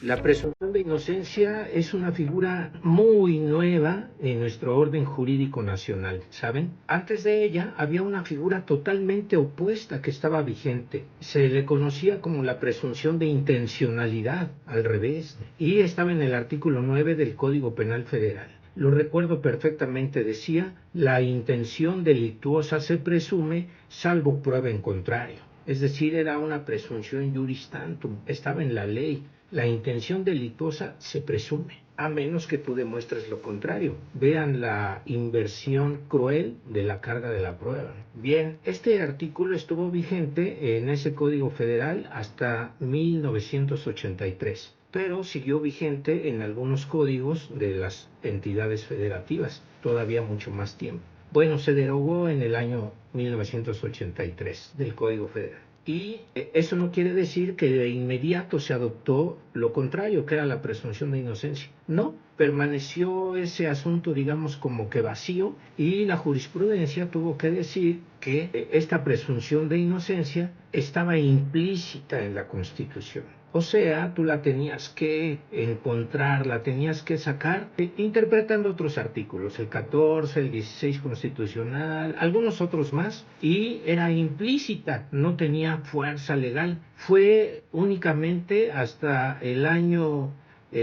La presunción de inocencia es una figura muy nueva en nuestro orden jurídico nacional, ¿saben? Antes de ella había una figura totalmente opuesta que estaba vigente. Se le conocía como la presunción de intencionalidad, al revés, y estaba en el artículo 9 del Código Penal Federal. Lo recuerdo perfectamente, decía, la intención delictuosa se presume salvo prueba en contrario. Es decir, era una presunción juris tantum, estaba en la ley. La intención delictuosa se presume, a menos que tú demuestres lo contrario. Vean la inversión cruel de la carga de la prueba. Bien, este artículo estuvo vigente en ese Código Federal hasta 1983, pero siguió vigente en algunos códigos de las entidades federativas, todavía mucho más tiempo. Bueno, se derogó en el año 1983 del Código Federal. Y eso no quiere decir que de inmediato se adoptó lo contrario, que era la presunción de inocencia. No, permaneció ese asunto, digamos, como que vacío, y la jurisprudencia tuvo que decir que esta presunción de inocencia estaba implícita en la Constitución. O sea, tú la tenías que encontrar, la tenías que sacar interpretando otros artículos, el 14, el 16 constitucional, algunos otros más, y era implícita, no tenía fuerza legal. Fue únicamente hasta el año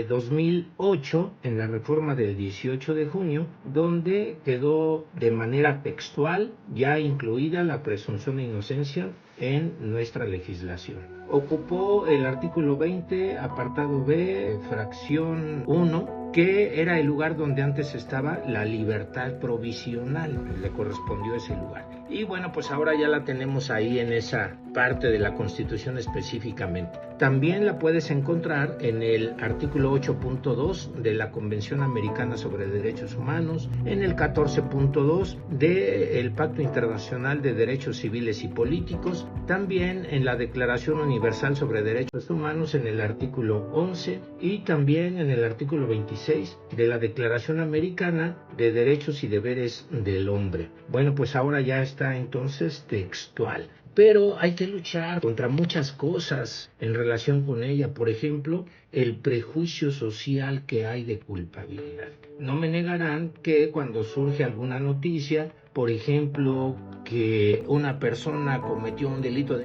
2008, en la reforma del 18 de junio, donde quedó de manera textual ya incluida la presunción de inocencia en nuestra legislación. Ocupó el artículo 20, apartado B, fracción 1, que era el lugar donde antes estaba la libertad provisional, le correspondió ese lugar. Y bueno, pues ahora ya la tenemos ahí en esa parte de la Constitución específicamente. También la puedes encontrar en el artículo 8.2 de la Convención Americana sobre Derechos Humanos, en el 14.2 del Pacto Internacional de Derechos Civiles y Políticos, también en la Declaración Universal sobre Derechos Humanos en el artículo 11 y también en el artículo 26 de la Declaración Americana de Derechos y Deberes del Hombre. Bueno, pues ahora ya está entonces textual. Pero hay que luchar contra muchas cosas en relación con ella. Por ejemplo, el prejuicio social que hay de culpabilidad. No me negarán que cuando surge alguna noticia, por ejemplo, que una persona cometió un delito,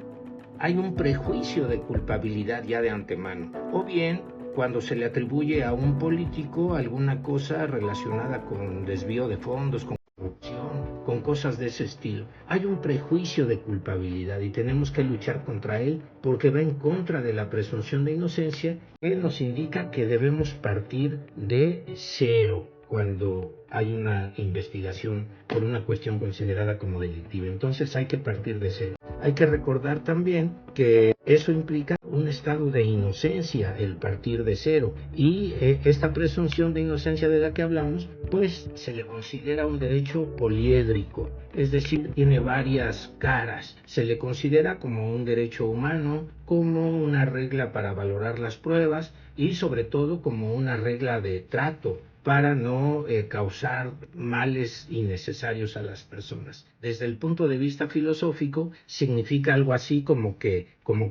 hay un prejuicio de culpabilidad ya de antemano. O bien, cuando se le atribuye a un político alguna cosa relacionada con desvío de fondos, con corrupción, con cosas de ese estilo. Hay un prejuicio de culpabilidad y tenemos que luchar contra él porque va en contra de la presunción de inocencia, que nos indica que debemos partir de cero cuando hay una investigación por una cuestión considerada como delictiva. Entonces hay que partir de cero. Hay que recordar también que eso implica un estado de inocencia, el partir de cero. Y esta presunción de inocencia de la que hablamos, pues se le considera un derecho poliédrico, es decir, tiene varias caras. Se le considera como un derecho humano, como una regla para valorar las pruebas y sobre todo como una regla de trato para no causar males innecesarios a las personas. Desde el punto de vista filosófico, significa algo así como que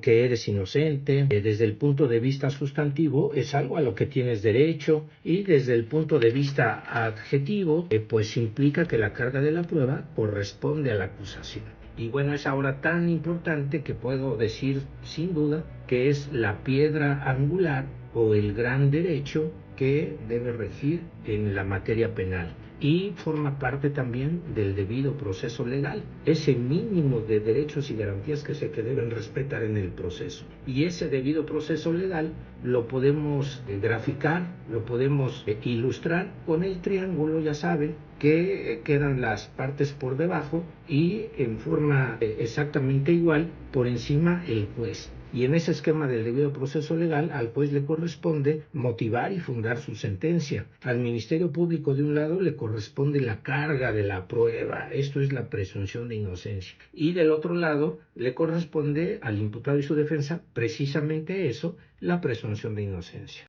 eres inocente. Desde el punto de vista sustantivo, es algo a lo que tienes derecho. Y desde el punto de vista adjetivo, pues implica que la carga de la prueba corresponde a la acusación. Y bueno, es ahora tan importante que puedo decir sin duda que es la piedra angular o el gran derecho que debe regir en la materia penal y forma parte también del debido proceso legal, ese mínimo de derechos y garantías que deben respetar en el proceso. Y ese debido proceso legal lo podemos graficar, lo podemos ilustrar con el triángulo, ya saben, que quedan las partes por debajo y en forma exactamente igual por encima el juez. Y en ese esquema del debido proceso legal, al juez le corresponde motivar y fundar su sentencia. Al Ministerio Público, de un lado, le corresponde la carga de la prueba. Esto es la presunción de inocencia. Y del otro lado, le corresponde al imputado y su defensa precisamente eso, la presunción de inocencia.